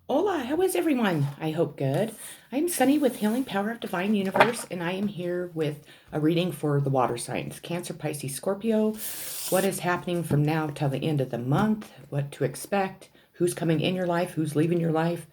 Hola, how is everyone? I hope good. I'm Sunny with Healing Power of Divine Universe, and I am here with a reading for the water signs Cancer, Pisces, Scorpio. What is happening from now till the end of the month, what to expect, who's coming in your life, who's leaving your life,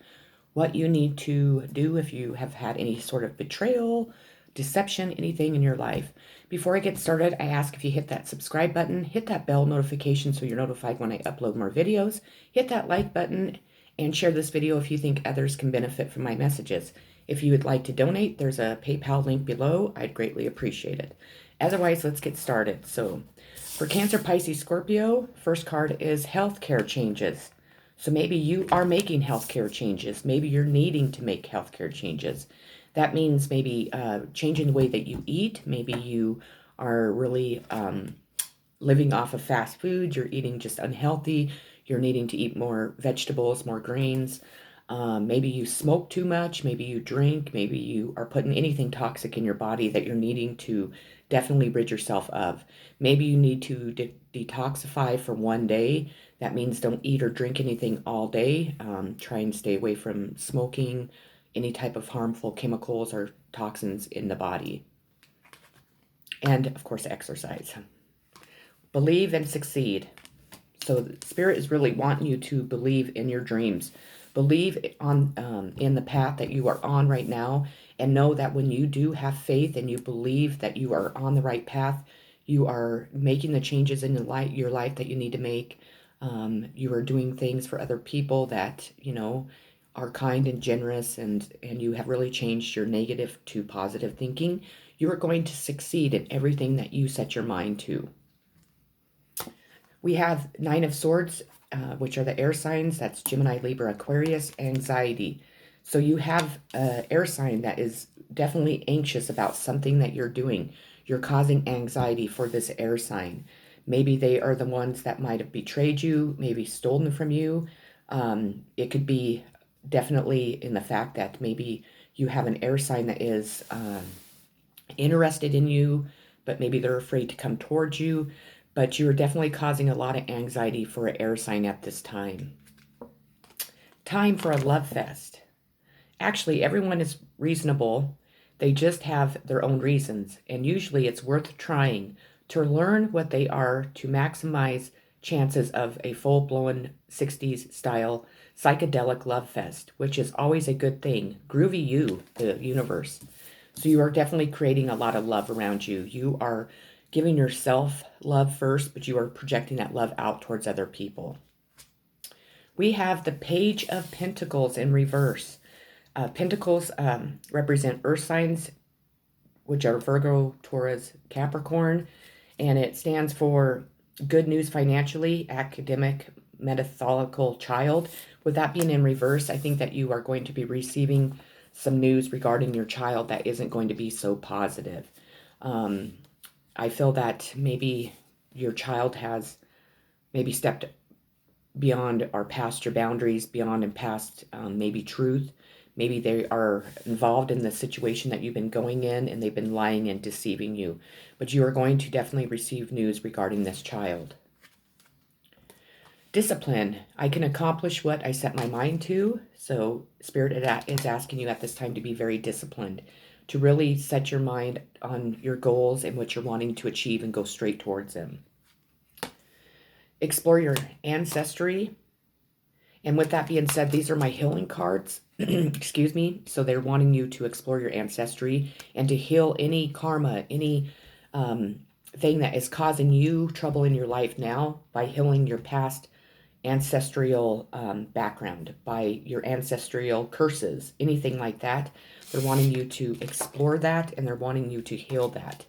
what you need to do if you have had any sort of betrayal, deception, anything in your life. Before I get started, I ask if you hit that subscribe button, hit that bell notification so you're notified when I upload more videos, hit that like button, and share this video if you think others can benefit from my messages. If you would like to donate, there's a PayPal link below. I'd greatly appreciate it. Otherwise, let's get started. So, for Cancer, Pisces, Scorpio, first card is healthcare changes. So maybe you are making healthcare changes. Maybe you're needing to make healthcare changes. That means maybe changing the way that you eat. Maybe you are really living off of fast food. You're eating just unhealthy. You're needing to eat more vegetables, more grains. Maybe you smoke too much. Maybe you drink. Maybe you are putting anything toxic in your body that you're needing to definitely rid yourself of. Maybe you need to detoxify for one day. That means don't eat or drink anything all day. Try and stay away from smoking, any type of harmful chemicals or toxins in the body. And of course, exercise. Believe and succeed. So Spirit is really wanting you to believe in your dreams. Believe in the path that you are on right now, and know that when you do have faith and you believe that you are on the right path, you are making the changes in your life that you need to make. You are doing things for other people that, are kind and generous, and you have really changed your negative to positive thinking. You are going to succeed in everything that you set your mind to. We have Nine of Swords, which are the air signs. That's Gemini, Libra, Aquarius, anxiety. So you have an air sign that is definitely anxious about something that you're doing. You're causing anxiety for this air sign. Maybe they are the ones that might have betrayed you, maybe stolen from you. It could be definitely in the fact that maybe you have an air sign that is interested in you, but maybe they're afraid to come towards you. But you're definitely causing a lot of anxiety for an air sign at this time. Time for a love fest. Actually, everyone is reasonable. They just have their own reasons. And usually it's worth trying to learn what they are to maximize chances of a full-blown 60s style psychedelic love fest, which is always a good thing. Groovy you, the universe. So you are definitely creating a lot of love around you. You are giving yourself love first, but you are projecting that love out towards other people. We have the Page of Pentacles in reverse. Pentacles represent earth signs, which are Virgo, Taurus, Capricorn, and it stands for good news financially, academic, methodical child. With that being in reverse, I think that you are going to be receiving some news regarding your child that isn't going to be so positive. I feel that maybe your child has maybe stepped beyond or past your boundaries, beyond and past maybe truth. Maybe they are involved in the situation that you've been going in and they've been lying and deceiving you. But you are going to definitely receive news regarding this child. Discipline. I can accomplish what I set my mind to. So Spirit is asking you at this time to be very disciplined, to really set your mind on your goals and what you're wanting to achieve and go straight towards them. Explore your ancestry. And with that being said, these are my healing cards. Excuse me. So they're wanting you to explore your ancestry and to heal any karma, any thing that is causing you trouble in your life now by healing your past ancestral background, by your ancestral curses, anything like that. They're wanting you to explore that, and they're wanting you to heal that.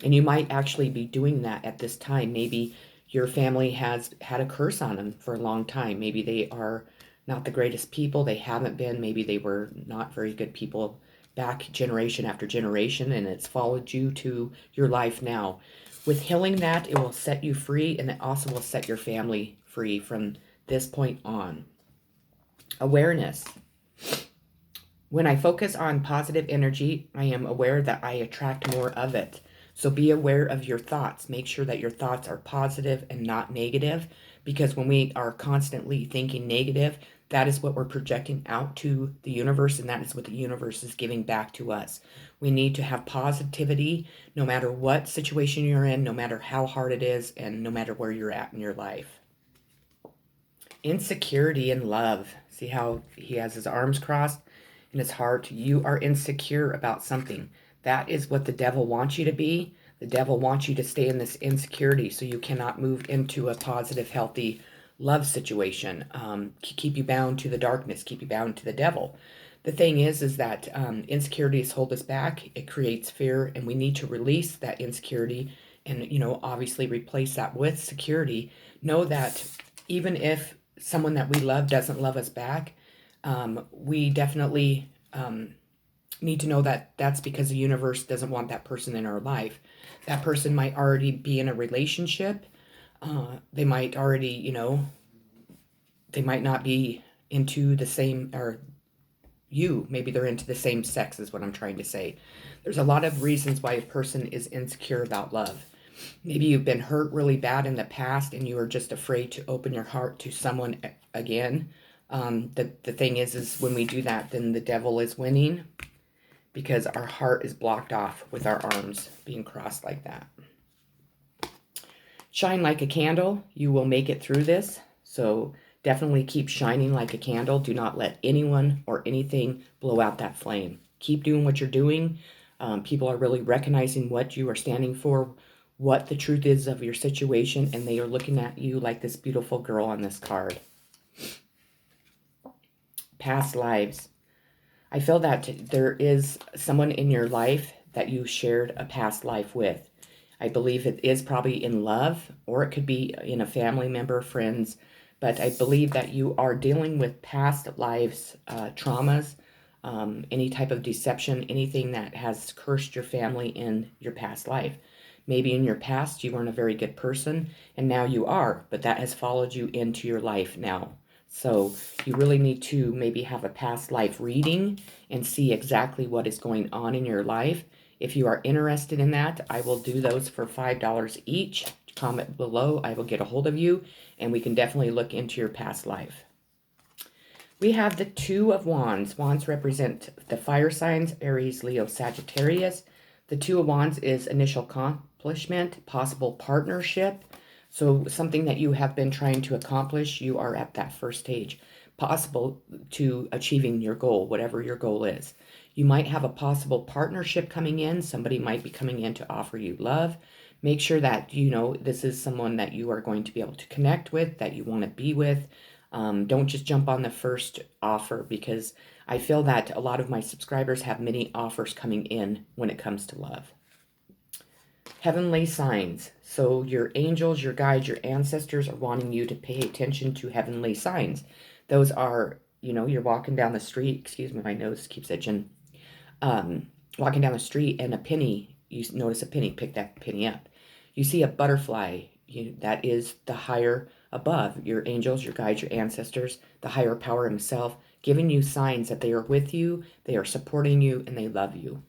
And you might actually be doing that at this time. Maybe your family has had a curse on them for a long time. Maybe they are not the greatest people. They haven't been. Maybe they were not very good people back generation after generation, and it's followed you to your life now. With healing that, it will set you free, and it also will set your family free from this point on. Awareness. When I focus on positive energy, I am aware that I attract more of it. So be aware of your thoughts. Make sure that your thoughts are positive and not negative. because when we are constantly thinking negative, that is what we're projecting out to the universe, and that is what the universe is giving back to us. We need to have positivity no matter what situation you're in, no matter how hard it is, and no matter where you're at in your life. Insecurity and love. See how he has his arms crossed in his heart? You are insecure about something. That is what the devil wants you to be. The devil wants you to stay in this insecurity so you cannot move into a positive, healthy love situation. Keep you bound to the darkness, keep you bound to the devil. The thing is that insecurities hold us back. It creates fear, and we need to release that insecurity and, obviously replace that with security. Know that even if someone that we love doesn't love us back, we definitely need to know that that's because the universe doesn't want that person in our life. That person might already be in a relationship. They might already, they might not be into the same, or maybe they're into the same sex is what I'm trying to say. There's a lot of reasons why a person is insecure about love. Maybe you've been hurt really bad in the past and you are just afraid to open your heart to someone again. The thing is when we do that, then the devil is winning because our heart is blocked off with our arms being crossed like that. Shine like a candle. You will make it through this. So definitely keep shining like a candle. Do not let anyone or anything blow out that flame. Keep doing what you're doing. People are really recognizing what you are standing for, what the truth is of your situation, and they are looking at you like this beautiful girl on this card. Past lives. I feel that there is someone in your life that you shared a past life with. I believe it is probably in love, or it could be in a family member, friends, but I believe that you are dealing with past lives, traumas, any type of deception, anything that has cursed your family in your past life. Maybe in your past you weren't a very good person, and now you are, but that has followed you into your life now. So you really need to maybe have a past life reading and see exactly what is going on in your life. If you are interested in that, I will do those for $5 each. Comment below, I will get a hold of you, and we can definitely look into your past life. We have the Two of Wands. Wands represent the fire signs, Aries, Leo, Sagittarius. The Two of Wands is initial accomplishment, possible partnership. So something that you have been trying to accomplish, you are at that first stage, possible to achieving your goal, whatever your goal is. You might have a possible partnership coming in. Somebody might be coming in to offer you love. Make sure that, this is someone that you are going to be able to connect with, that you want to be with. Don't just jump on the first offer, because I feel that a lot of my subscribers have many offers coming in when it comes to love. Heavenly signs. So your angels, your guides, your ancestors are wanting you to pay attention to heavenly signs. Those are, you're walking down the street. Excuse me, my nose keeps itching. Walking down the street and a penny, you notice a penny, pick that penny up. You see a butterfly, that is the higher above, your angels, your guides, your ancestors, the higher power himself, giving you signs that they are with you, they are supporting you, and they love you.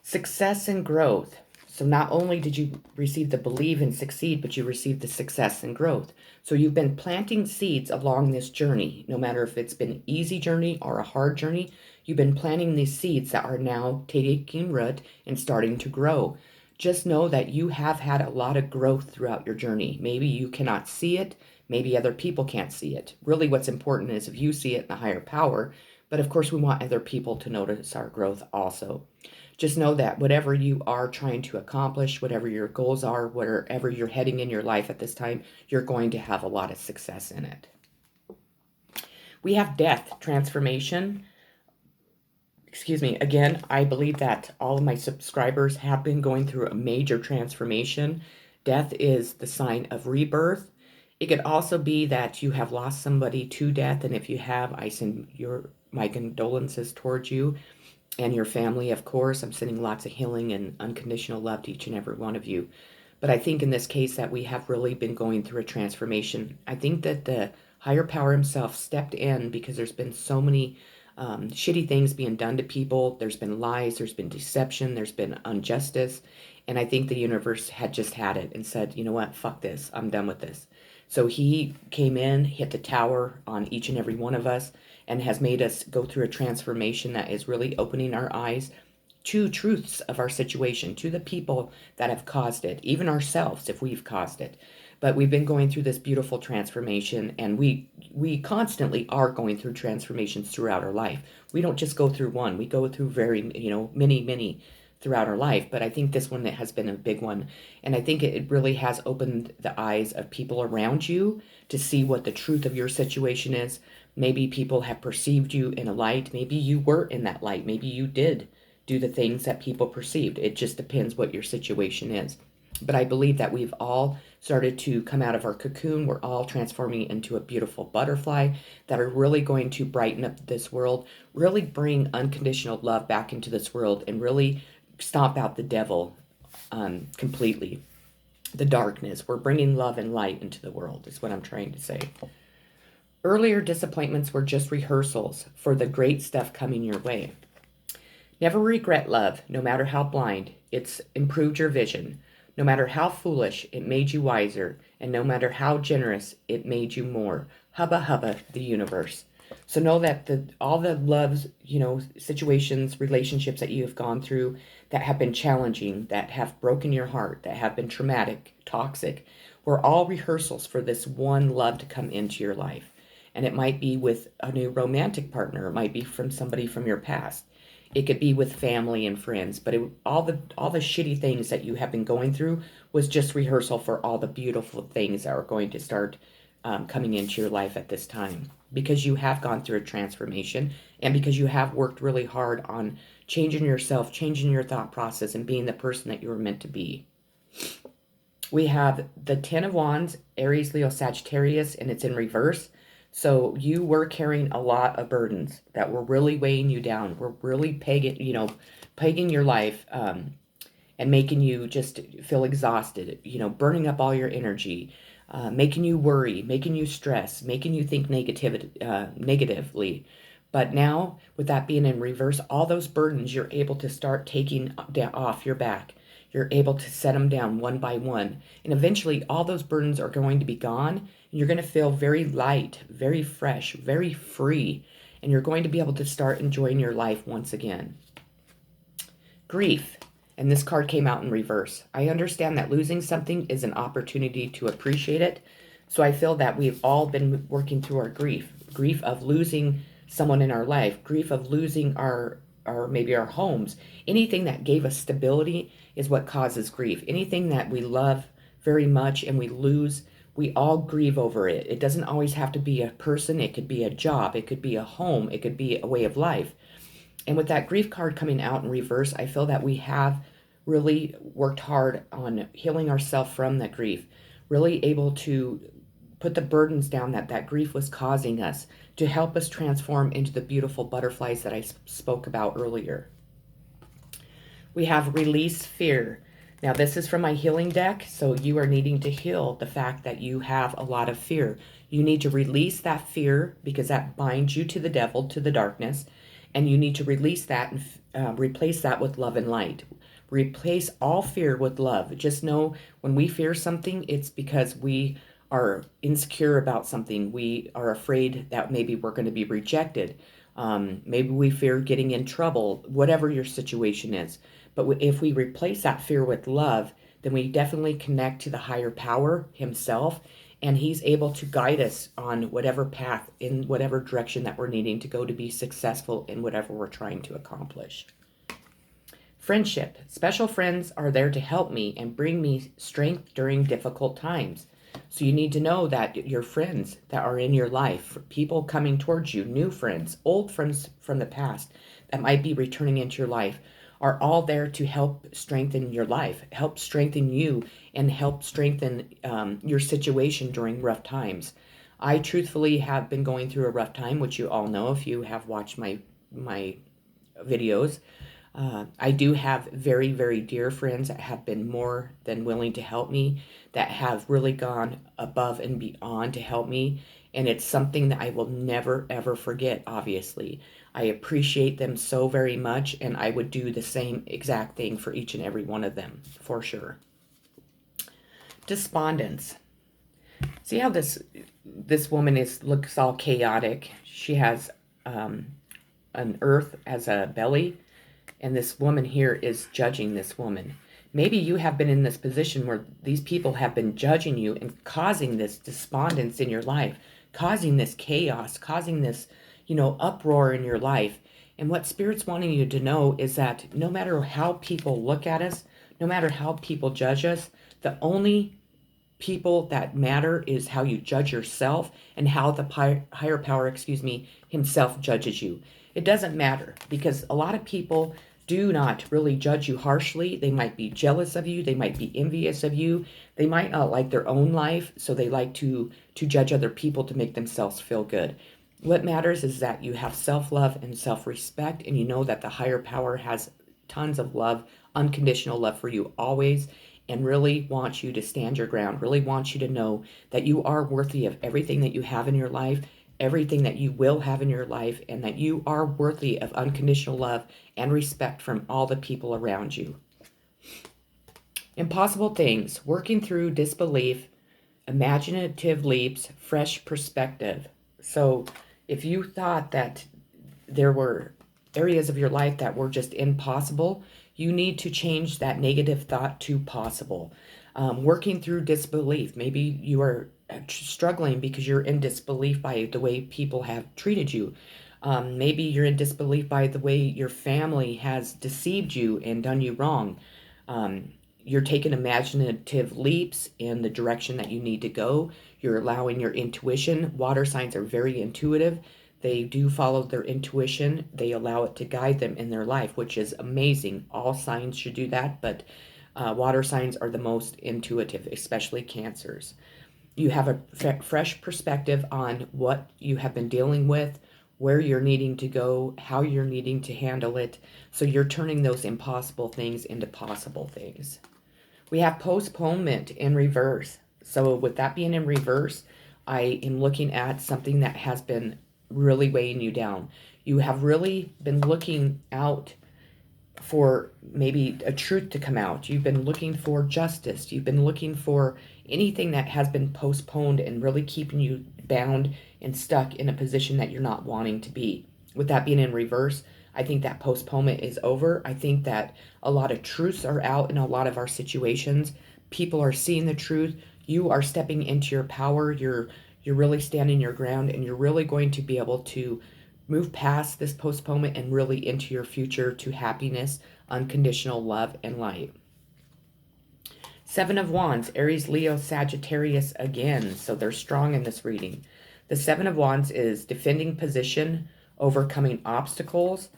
Success and growth. So not only did you receive the believe and succeed, but you received the success and growth. So you've been planting seeds along this journey, no matter if it's been an easy journey or a hard journey. You've been planting these seeds that are now taking root and starting to grow. Just know that you have had a lot of growth throughout your journey. Maybe you cannot see it. Maybe other people can't see it. Really what's important is if you see it in the higher power. But of course we want other people to notice our growth also. Just know that whatever you are trying to accomplish, whatever your goals are, wherever you're heading in your life at this time, you're going to have a lot of success in it. We have death, transformation. Excuse me. Again, I believe that all of my subscribers have been going through a major transformation. Death is the sign of rebirth. It could also be that you have lost somebody to death, and if you have, I send my condolences towards you and your family, of course. I'm sending lots of healing and unconditional love to each and every one of you. But I think in this case that we have really been going through a transformation. I think that the higher power himself stepped in because there's been so many shitty things being done to people. There's been lies, there's been deception, there's been injustice. And I think the universe had just had it and said, you know what, fuck this, I'm done with this. So he came in, hit the tower on each and every one of us, and has made us go through a transformation that is really opening our eyes to truths of our situation, to the people that have caused it, even ourselves if we've caused it. But we've been going through this beautiful transformation, and we constantly are going through transformations throughout our life. We don't just go through one; we go through very, many throughout our life. But I think this one has been a big one, and I think it really has opened the eyes of people around you to see what the truth of your situation is. Maybe people have perceived you in a light. Maybe you were in that light. Maybe you did do the things that people perceived. It just depends what your situation is. But I believe that we've all started to come out of our cocoon. We're all transforming into a beautiful butterfly that are really going to brighten up this world, really bring unconditional love back into this world, and really stomp out the devil completely. The darkness. We're bringing love and light into the world, is what I'm trying to say. Earlier disappointments were just rehearsals for the great stuff coming your way. Never regret love, no matter how blind. It's improved your vision. No matter how foolish, it made you wiser. And no matter how generous, it made you more. Hubba hubba, the universe. So know that all the loves, situations, relationships that you have gone through that have been challenging, that have broken your heart, that have been traumatic, toxic, were all rehearsals for this one love to come into your life. And it might be with a new romantic partner. It might be from somebody from your past. It could be with family and friends, but all the shitty things that you have been going through was just rehearsal for all the beautiful things that are going to start coming into your life at this time, because you have gone through a transformation, and because you have worked really hard on changing yourself, changing your thought process, and being the person that you were meant to be. We have the Ten of Wands, Aries, Leo, Sagittarius, and it's in reverse. So you were carrying a lot of burdens that were really weighing you down. Were really pegging your life, and making you just feel exhausted, burning up all your energy, making you worry, making you stress, making you think negatively. But now, with that being in reverse, all those burdens you're able to start taking off your back. You're able to set them down one by one. And eventually, all those burdens are going to be gone. And you're going to feel very light, very fresh, very free. And you're going to be able to start enjoying your life once again. Grief. And this card came out in reverse. I understand that losing something is an opportunity to appreciate it. So I feel that we've all been working through our grief. Grief of losing someone in our life. Grief of losing maybe our homes. Anything that gave us stability is what causes grief. Anything that we love very much and we lose, we all grieve over it. It doesn't always have to be a person. It could be a job. It could be a home. It could be a way of life. And with that grief card coming out in reverse, I feel that we have really worked hard on healing ourselves from that grief, really able to put the burdens down that grief was causing us, to help us transform into the beautiful butterflies that I spoke about earlier. We have release fear. Now, this is from my healing deck, so you are needing to heal the fact that you have a lot of fear. You need to release that fear because that binds you to the devil, to the darkness, and you need to release that and replace that with love and light. Replace all fear with love. Just know when we fear something, it's because we are insecure about something. We are afraid that maybe we're going to be rejected. Maybe we fear getting in trouble, whatever your situation is. But if we replace that fear with love, then we definitely connect to the higher power himself, and he's able to guide us on whatever path, in whatever direction that we're needing to go to be successful in whatever we're trying to accomplish. Friendship. Special friends are there to help me and bring me strength during difficult times. So you need to know that your friends that are in your life, people coming towards you, new friends, old friends from the past that might be returning into your life, are all there to help strengthen your life, help strengthen you, and help strengthen your situation during rough times. I truthfully have been going through a rough time, which you all know if you have watched my videos. I do have very, very dear friends that have been more than willing to help me, that have really gone above and beyond to help me. And it's something that I will never, ever forget, obviously. I appreciate them so very much, and I would do the same exact thing for each and every one of them, for sure. Despondence. See how this woman looks all chaotic. She has an earth as a belly, and this woman here is judging this woman. Maybe you have been in this position where these people have been judging you and causing this despondence in your life, causing this chaos, causing this, uproar in your life. And what Spirit's wanting you to know is that no matter how people look at us, no matter how people judge us, the only people that matter is how you judge yourself and how the higher power, himself judges you. It doesn't matter because a lot of people do not really judge you harshly. They might be jealous of you. They might be envious of you. They might not like their own life, so they like to judge other people to make themselves feel good. What matters is that you have self-love and self-respect, and you know that the higher power has tons of love, unconditional love for you always, and really wants you to stand your ground, really wants you to know that you are worthy of everything that you have in your life, everything that you will have in your life, and that you are worthy of unconditional love and respect from all the people around you. Impossible things, working through disbelief, imaginative leaps, fresh perspective. So if you thought that there were areas of your life that were just impossible, you need to change that negative thought to possible. Working through disbelief. Maybe you are struggling because you're in disbelief by the way people have treated you. Maybe you're in disbelief by the way your family has deceived you and done you wrong. You're taking imaginative leaps in the direction that you need to go. You're allowing your intuition. Water signs are very intuitive. They do follow their intuition. They allow it to guide them in their life, which is amazing. All signs should do that, but water signs are the most intuitive, especially Cancers. You have a fresh perspective on what you have been dealing with, where you're needing to go, how you're needing to handle it. So you're turning those impossible things into possible things. We have postponement in reverse. So with that being in reverse, I am looking at something that has been really weighing you down. You have really been looking out for maybe a truth to come out. You've been looking for justice. You've been looking for anything that has been postponed and really keeping you bound and stuck in a position that you're not wanting to be. With that being in reverse, I think that postponement is over. I think that a lot of truths are out in a lot of our situations. People are seeing the truth. You are stepping into your power. You're really standing your ground, and you're really going to be able to move past this postponement and really into your future to happiness, unconditional love, and light. Seven of Wands, Aries, Leo, Sagittarius again. So they're strong in this reading. The Seven of Wands is defending position, overcoming obstacles.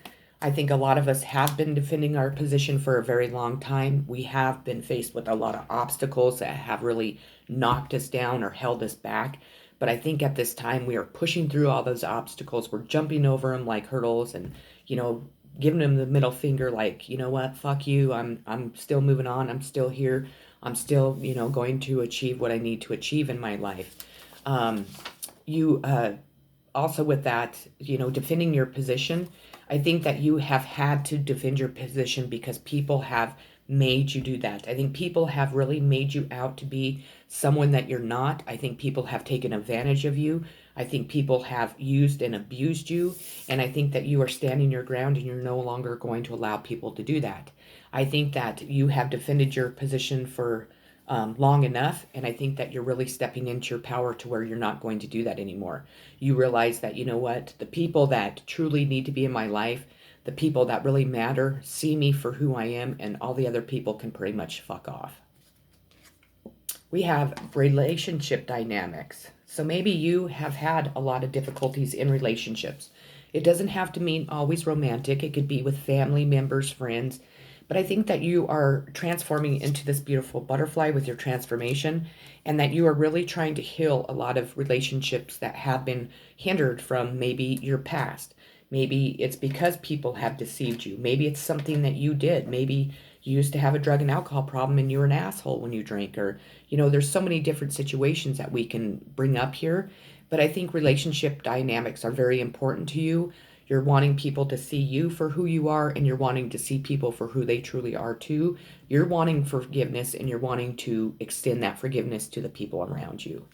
I think a lot of us have been defending our position for a very long time. We have been faced with a lot of obstacles that have really knocked us down or held us back. But I think at this time we are pushing through all those obstacles. We're jumping over them like hurdles and, giving them the middle finger like, you know what, fuck you. I'm still moving on. I'm still here. I'm still, going to achieve what I need to achieve in my life. You also with that, defending your position, I think that you have had to defend your position because people have made you do that. I think people have really made you out to be someone that you're not. I think people have taken advantage of you. I think people have used and abused you. And I think that you are standing your ground and you're no longer going to allow people to do that. I think that you have defended your position for long enough, and I think that you're really stepping into your power to where you're not going to do that anymore. You realize that, you know what, the people that truly need to be in my life, the people that really matter, see me for who I am, and all the other people can pretty much fuck off. We have relationship dynamics. So maybe you have had a lot of difficulties in relationships. It doesn't have to mean always romantic. It could be with family members, friends. But I think that you are transforming into this beautiful butterfly with your transformation, and that you are really trying to heal a lot of relationships that have been hindered from maybe your past. Maybe it's because people have deceived you. Maybe it's something that you did. Maybe you used to have a drug and alcohol problem and you were an asshole when you drank, or, there's so many different situations that we can bring up here. But I think relationship dynamics are very important to you. You're wanting people to see you for who you are, and you're wanting to see people for who they truly are too. You're wanting forgiveness, and you're wanting to extend that forgiveness to the people around you.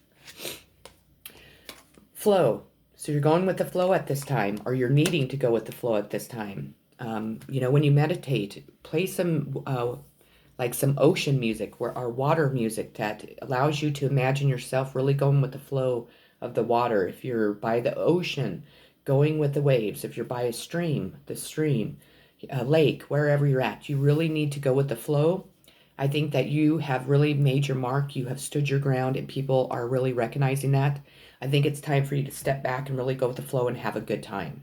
Flow. So you're going with the flow at this time, or you're needing to go with the flow at this time. When you meditate, play some like some ocean music or water music that allows you to imagine yourself really going with the flow of the water. If you're by the ocean, going with the waves. If you're by a stream, the stream, a lake, wherever you're at, you really need to go with the flow. I think that you have really made your mark. You have stood your ground, and people are really recognizing that. I think it's time for you to step back and really go with the flow and have a good time.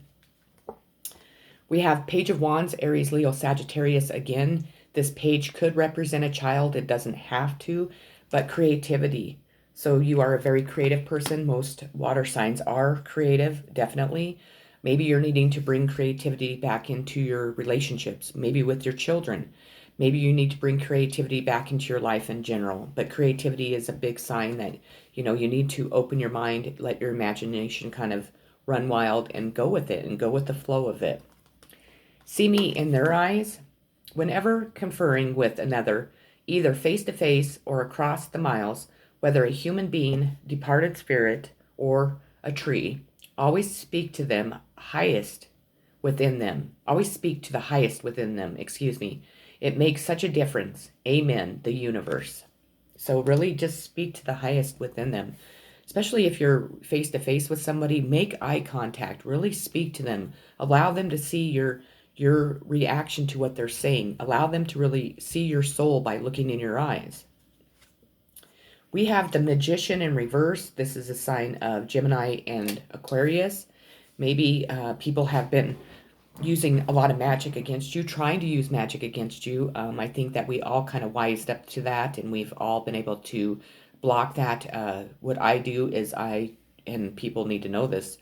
We have Page of Wands, Aries, Leo, Sagittarius again. This page could represent a child. It doesn't have to, but creativity. So you are a very creative person. Most water signs are creative, definitely. Maybe you're needing to bring creativity back into your relationships, maybe with your children. Maybe you need to bring creativity back into your life in general. But creativity is a big sign that, you need to open your mind, let your imagination kind of run wild and go with it and go with the flow of it. See me in their eyes. Whenever conferring with another, either face to face or across the miles, whether a human being, departed spirit, or a tree, always speak to them highest within them. Always speak to the highest within them, excuse me. It makes such a difference. Amen, the universe. So really just speak to the highest within them. Especially if you're face to face with somebody, make eye contact. Really speak to them. Allow them to see your reaction to what they're saying. Allow them to really see your soul by looking in your eyes. We have the Magician in reverse. This is a sign of Gemini and Aquarius. Maybe people have been using a lot of magic against you, trying to use magic against you. I think that we all kind of wised up to that, and we've all been able to block that. What I do is and people need to know this,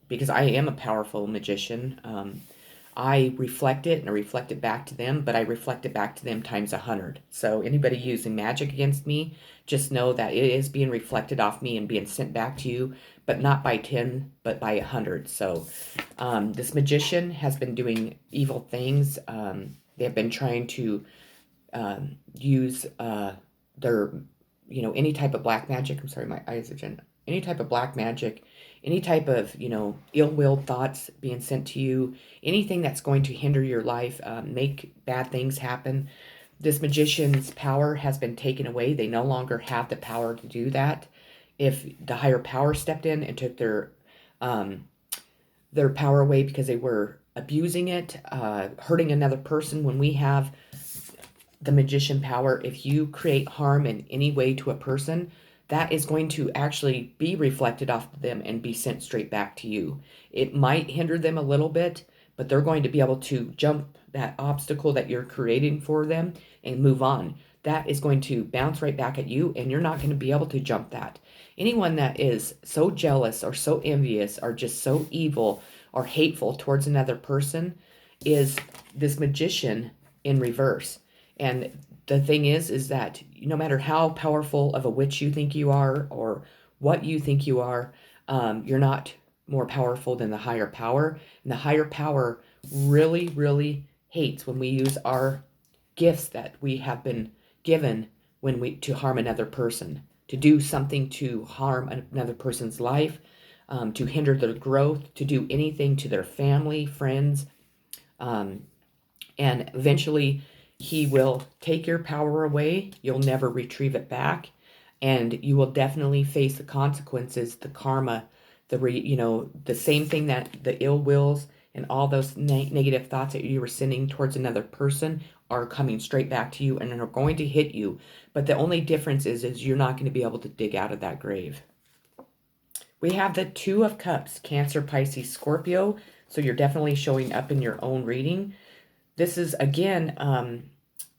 because I am a powerful magician. I reflect it and I reflect it back to them, but I reflect it back to them times 100. So anybody using magic against me, just know that it is being reflected off me and being sent back to you, but not by 10, but by 100. So this magician has been doing evil things. They have been trying to use their, any type of black magic. I'm sorry, my eyes are getting, any type of black magic, any type of, ill-willed thoughts being sent to you, anything that's going to hinder your life, make bad things happen. This magician's power has been taken away. They no longer have the power to do that. If the higher power stepped in and took their power away because they were abusing it, hurting another person, when we have the magician power, if you create harm in any way to a person, that is going to actually be reflected off of them and be sent straight back to you. It might hinder them a little bit, but they're going to be able to jump that obstacle that you're creating for them and move on. That is going to bounce right back at you, and you're not going to be able to jump that. Anyone that is so jealous or so envious or just so evil or hateful towards another person is this magician in reverse. And the thing is that no matter how powerful of a witch you think you are or what you think you are, you're not more powerful than the higher power. And the higher power really, really hates when we use our gifts that we have been given to harm another person, to do something to harm another person's life, to hinder their growth, to do anything to their family, friends, and eventually he will take your power away. You'll never retrieve it back. And you will definitely face the consequences, the karma, the same thing, that the ill wills and all those negative thoughts that you were sending towards another person are coming straight back to you and are going to hit you. But the only difference is you're not going to be able to dig out of that grave. We have the Two of Cups, Cancer, Pisces, Scorpio. So you're definitely showing up in your own reading. This is, again,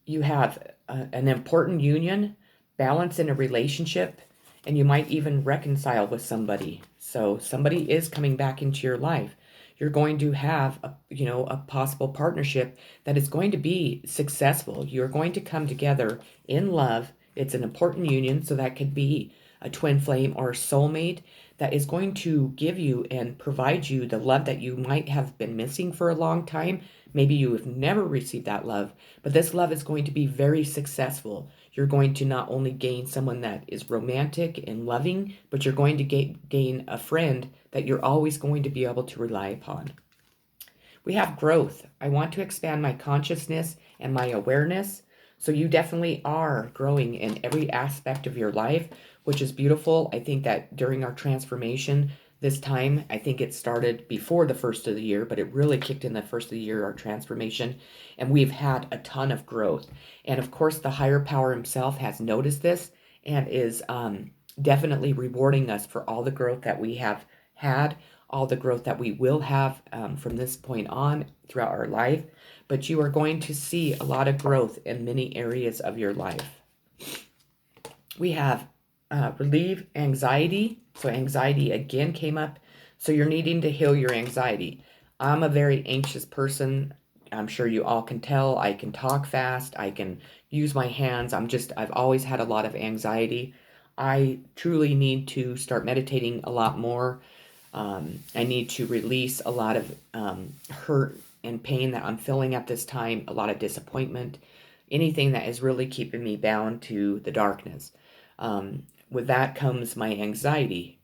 you have an important union, balance in a relationship, and you might even reconcile with somebody. So somebody is coming back into your life. You're going to have a possible partnership that is going to be successful. You're going to come together in love. It's an important union, so that could be a twin flame or a soulmate that is going to give you and provide you the love that you might have been missing for a long time. Maybe you have never received that love, but this love is going to be very successful. You're going to not only gain someone that is romantic and loving, but you're going to gain a friend that you're always going to be able to rely upon. We have growth. I want to expand my consciousness and my awareness. So you definitely are growing in every aspect of your life, which is beautiful. I think that during our transformation this time, I think it started before the first of the year, but it really kicked in the first of the year, our transformation, and we've had a ton of growth. And of course, the higher power himself has noticed this and is definitely rewarding us for all the growth that we have had, all the growth that we will have from this point on throughout our life. But you are going to see a lot of growth in many areas of your life. We have relieve anxiety. So anxiety again came up. So you're needing to heal your anxiety. I'm a very anxious person. I'm sure you all can tell. I can talk fast. I can use my hands. I've always had a lot of anxiety. I truly need to start meditating a lot more. I need to release a lot of hurt and pain that I'm feeling at this time, a lot of disappointment, anything that is really keeping me bound to the darkness. With that comes my anxiety.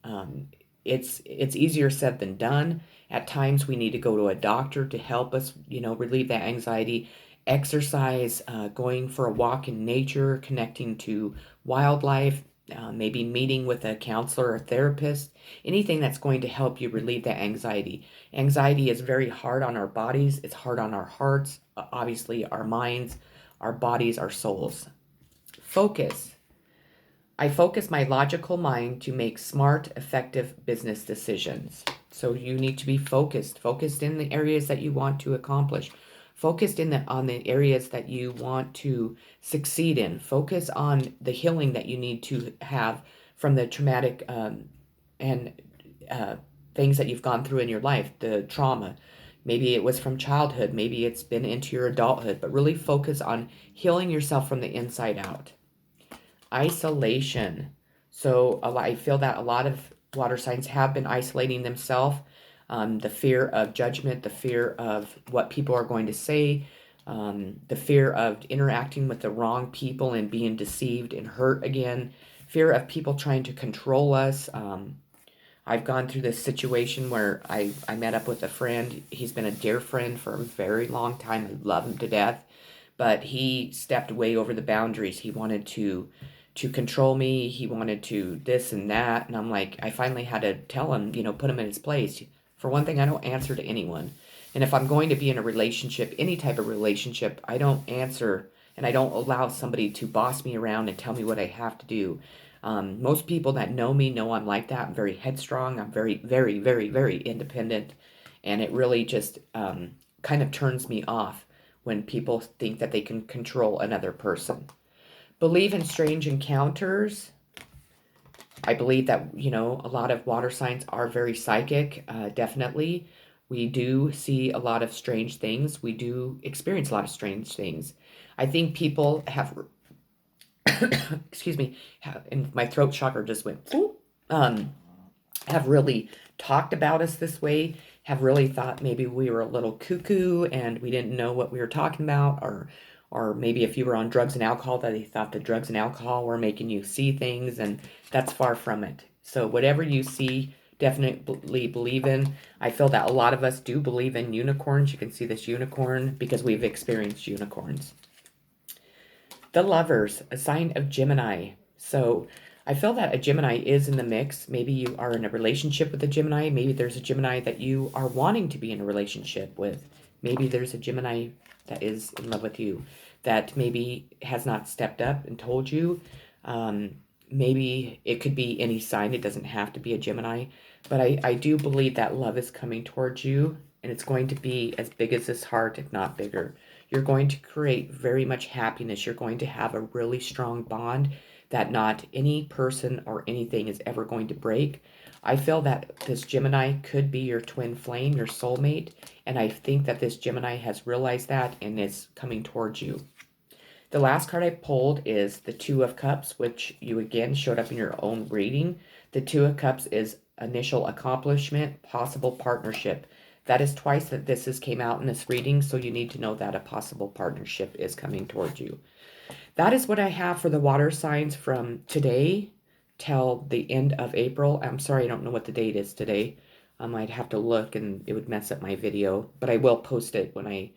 It's easier said than done. At times we need to go to a doctor to help us, relieve that anxiety. Exercise, going for a walk in nature, connecting to wildlife, maybe meeting with a counselor or therapist, anything that's going to help you relieve that anxiety. Anxiety is very hard on our bodies, it's hard on our hearts, obviously our minds, our bodies, our souls. Focus. I focus my logical mind to make smart, effective business decisions. So you need to be focused in the areas that you want to accomplish. Focused on the areas that you want to succeed in. Focus on the healing that you need to have from the traumatic and things that you've gone through in your life, the trauma. Maybe it was from childhood, maybe it's been into your adulthood, but really focus on healing yourself from the inside out. Isolation. So I feel that a lot of water signs have been isolating themselves. The fear of judgment, the fear of what people are going to say, the fear of interacting with the wrong people and being deceived and hurt again, fear of people trying to control us. I've gone through this situation where I met up with a friend. He's been a dear friend for a very long time. I love him to death, but he stepped way over the boundaries. He wanted to control me. He wanted to this and that. And I'm like, I finally had to tell him, put him in his place. For one thing, I don't answer to anyone. And if I'm going to be in a relationship, any type of relationship, I don't answer and I don't allow somebody to boss me around and tell me what I have to do. Most people that know me know I'm like that. I'm very headstrong. I'm very, very, very, very independent. And it really just kind of turns me off when people think that they can control another person. Believe in strange encounters. I believe that, a lot of water signs are very psychic, definitely. We do see a lot of strange things. We do experience a lot of strange things. I think people have, excuse me, and my throat chakra just went, have really talked about us this way, have really thought maybe we were a little cuckoo and we didn't know what we were talking about, or maybe if you were on drugs and alcohol, that they thought the drugs and alcohol were making you see things, and that's far from it. So whatever you see, definitely believe in. I feel that a lot of us do believe in unicorns. You can see this unicorn because we've experienced unicorns. The Lovers, a sign of Gemini. So I feel that a Gemini is in the mix. Maybe you are in a relationship with a Gemini. Maybe there's a Gemini that you are wanting to be in a relationship with. Maybe there's a Gemini that is in love with you that maybe has not stepped up and told you. Maybe it could be any sign. It doesn't have to be a Gemini. But I do believe that love is coming towards you, and it's going to be as big as this heart, if not bigger. You're going to create very much happiness. You're going to have a really strong bond that not any person or anything is ever going to break. I feel that this Gemini could be your twin flame, your soulmate, and I think that this Gemini has realized that and is coming towards you. The last card I pulled is the Two of Cups, which you again showed up in your own reading. The Two of Cups is initial accomplishment, possible partnership. That is twice that this came out in this reading, so you need to know that a possible partnership is coming towards you. That is what I have for the water signs from today till the end of April. I'm sorry, I don't know what the date is today. I'd have to look and it would mess up my video, but I will post it when I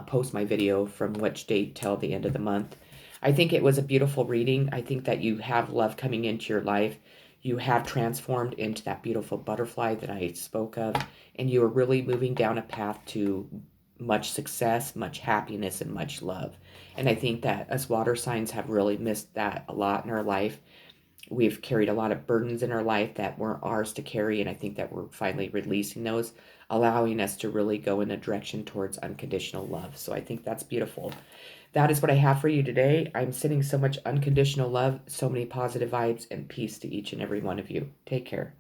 post my video from which date till the end of the month. I think it was a beautiful reading. I think that you have love coming into your life. You have transformed into that beautiful butterfly that I spoke of, and you are really moving down a path to much success, much happiness, and much love. And I think that us water signs have really missed that a lot in our life. We've carried a lot of burdens in our life that weren't ours to carry, and I think that we're finally releasing those, allowing us to really go in a direction towards unconditional love. So I think that's beautiful. That is what I have for you today. I'm sending so much unconditional love, so many positive vibes, and peace to each and every one of you. Take care.